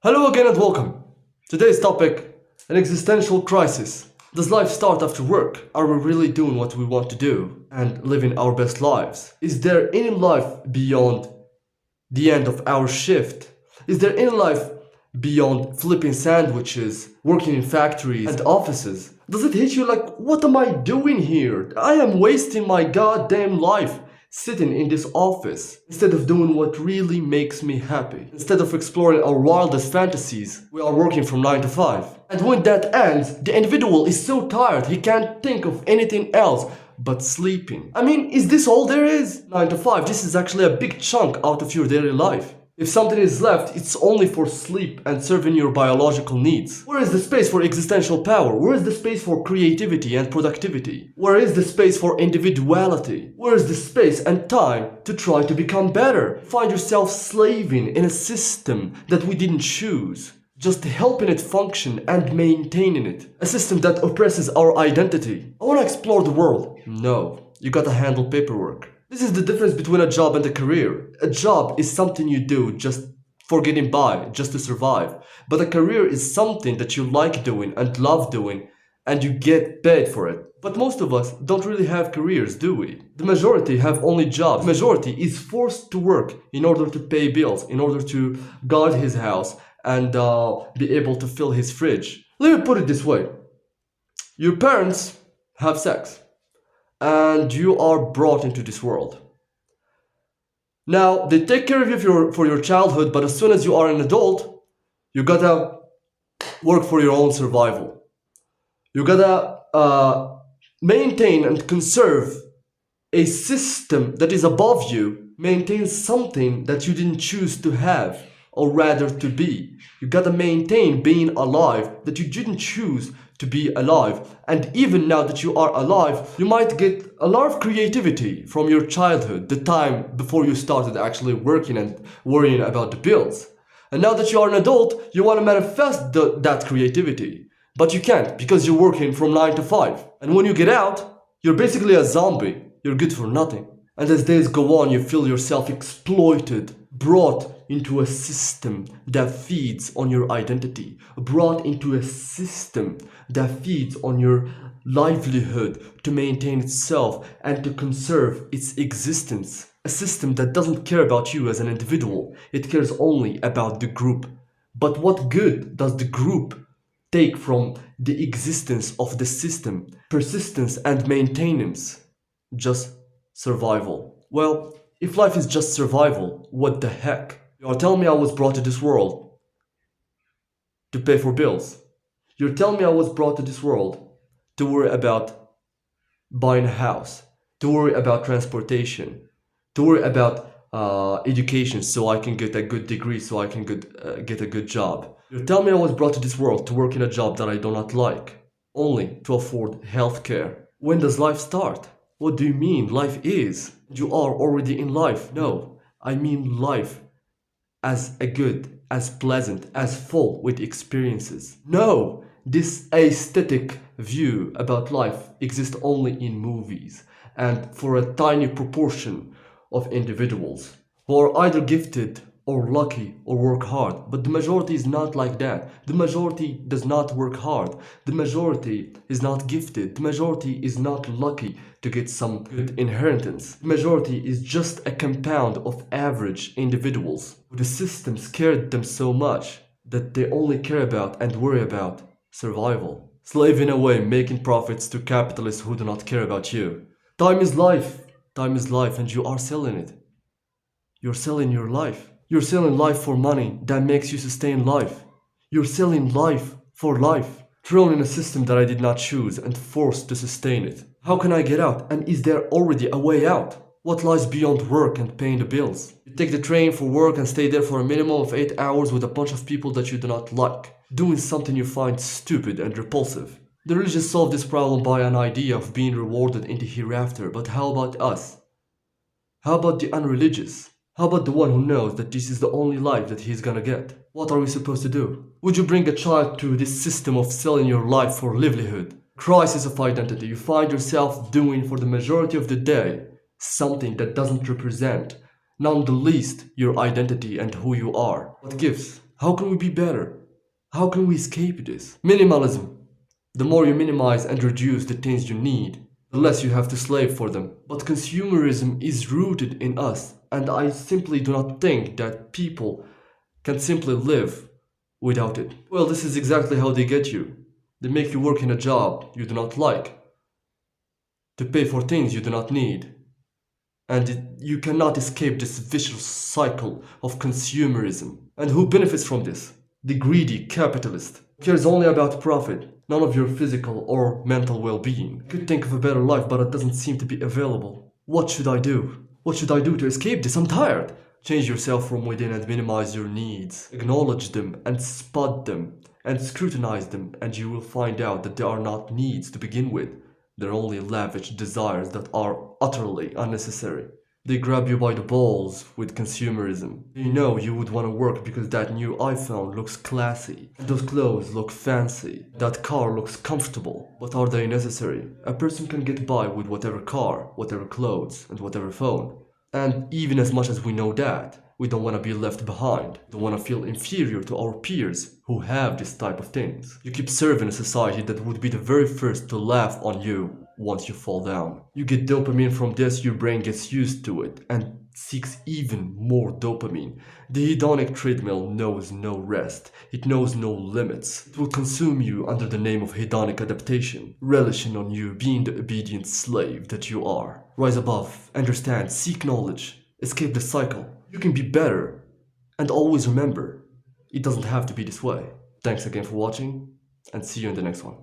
Hello again and welcome. Today's topic, an existential crisis. Does life start after work? Are we really doing what we want to do and living our best lives? Is there any life beyond the end of our shift? Is there any life beyond flipping sandwiches, working in factories and offices? Does it hit you like, what am I doing here? I am wasting my goddamn life sitting in this office instead of doing what really makes me happy. Instead of exploring our wildest fantasies, we are working from 9 to 5. And when that ends, the individual is so tired he can't think of anything else but sleeping. I mean, is this all there is? 9 to 5, this is actually a big chunk out of your daily life. If something is left, it's only for sleep and serving your biological needs. Where is the space for existential power? Where is the space for creativity and productivity? Where is the space for individuality? Where is the space and time to try to become better? Find yourself slaving in a system that we didn't choose, just helping it function and maintaining it. A system that oppresses our identity. I want to explore the world. No, you gotta handle paperwork. This is the difference between a job and a career. A job is something you do just for getting by, just to survive. But a career is something that you like doing and love doing, and you get paid for it. But most of us don't really have careers, do we? The majority have only jobs. The majority is forced to work in order to pay bills, in order to guard his house and be able to fill his fridge. Let me put it this way. Your parents have sex, and you are brought into this world. Now, they take care of you for your childhood, but as soon as you are an adult, you gotta work for your own survival. You gotta maintain and conserve a system that is above you, maintain something that you didn't choose to have, or rather to be. You gotta maintain being alive that you didn't choose to be alive. And even now that you are alive, you might get a lot of creativity from your childhood, the time before you started actually working and worrying about the bills. And now that you are an adult, you want to manifest that creativity. But you can't because you're working from 9 to 5. And when you get out, you're basically a zombie. You're good for nothing. And as days go on, you feel yourself exploited, brought into a system that feeds on your identity, brought into a system that feeds on your livelihood to maintain itself and to conserve its existence. A system that doesn't care about you as an individual, it cares only about the group. But what good does the group take from the existence of the system? Persistence and maintenance. Just survival. Well, if life is just survival, what the heck? You're telling me I was brought to this world to pay for bills. You're telling me I was brought to this world to worry about buying a house, to worry about transportation, to worry about education so I can get a good degree, so I can get a good job. You're telling me I was brought to this world to work in a job that I do not like, only to afford healthcare. When does life start? What do you mean life is? You are already in life. No, I mean life as a good, as pleasant, as full with experiences. No, this aesthetic view about life exists only in movies and for a tiny proportion of individuals who are either gifted or lucky or work hard. But the majority is not like that. The majority does not work hard. The majority is not gifted. The majority is not lucky to get some good inheritance. The majority is just a compound of average individuals. The system scared them so much that they only care about and worry about survival. Slaving away, making profits to capitalists who do not care about you. Time is life. Time is life, and you are selling it. You're selling your life. You're selling life for money that makes you sustain life. You're selling life for life. Thrown in a system that I did not choose and forced to sustain it. How can I get out? And is there already a way out? What lies beyond work and paying the bills? You take the train for work and stay there for a minimum of 8 hours with a bunch of people that you do not like, doing something you find stupid and repulsive. The religious solve this problem by an idea of being rewarded in the hereafter, but how about us? How about the unreligious? How about the one who knows that this is the only life that he's gonna get? What are we supposed to do? Would you bring a child to this system of selling your life for livelihood? Crisis of identity. You find yourself doing for the majority of the day something that doesn't represent, none the least, your identity and who you are. What gives? How can we be better? How can we escape this? Minimalism. The more you minimize and reduce the things you need, the less you have to slave for them. But consumerism is rooted in us, and I simply do not think that people can simply live without it. Well, this is exactly how they get you. They make you work in a job you do not like, to pay for things you do not need. And you cannot escape this vicious cycle of consumerism. And who benefits from this? The greedy capitalist who cares only about profit, none of your physical or mental well-being. You could think of a better life, but it doesn't seem to be available. What should I do? What should I do to escape this? I'm tired. Change yourself from within and minimize your needs. Acknowledge them and spot them and scrutinize them, and you will find out that they are not needs to begin with. They're only lavish desires that are utterly unnecessary. They grab you by the balls with consumerism. You know you would want to work because that new iPhone looks classy, those clothes look fancy, that car looks comfortable. But are they necessary? A person can get by with whatever car, whatever clothes, and whatever phone. And even as much as we know that, we don't want to be left behind. We don't want to feel inferior to our peers who have this type of things. You keep serving a society that would be the very first to laugh on you once you fall down. You get dopamine from this, your brain gets used to it and seeks even more dopamine. The hedonic treadmill knows no rest. It knows no limits. It will consume you under the name of hedonic adaptation, relishing on you being the obedient slave that you are. Rise above, understand, seek knowledge, escape the cycle. You can be better. And always remember, it doesn't have to be this way. Thanks again for watching, and see you in the next one.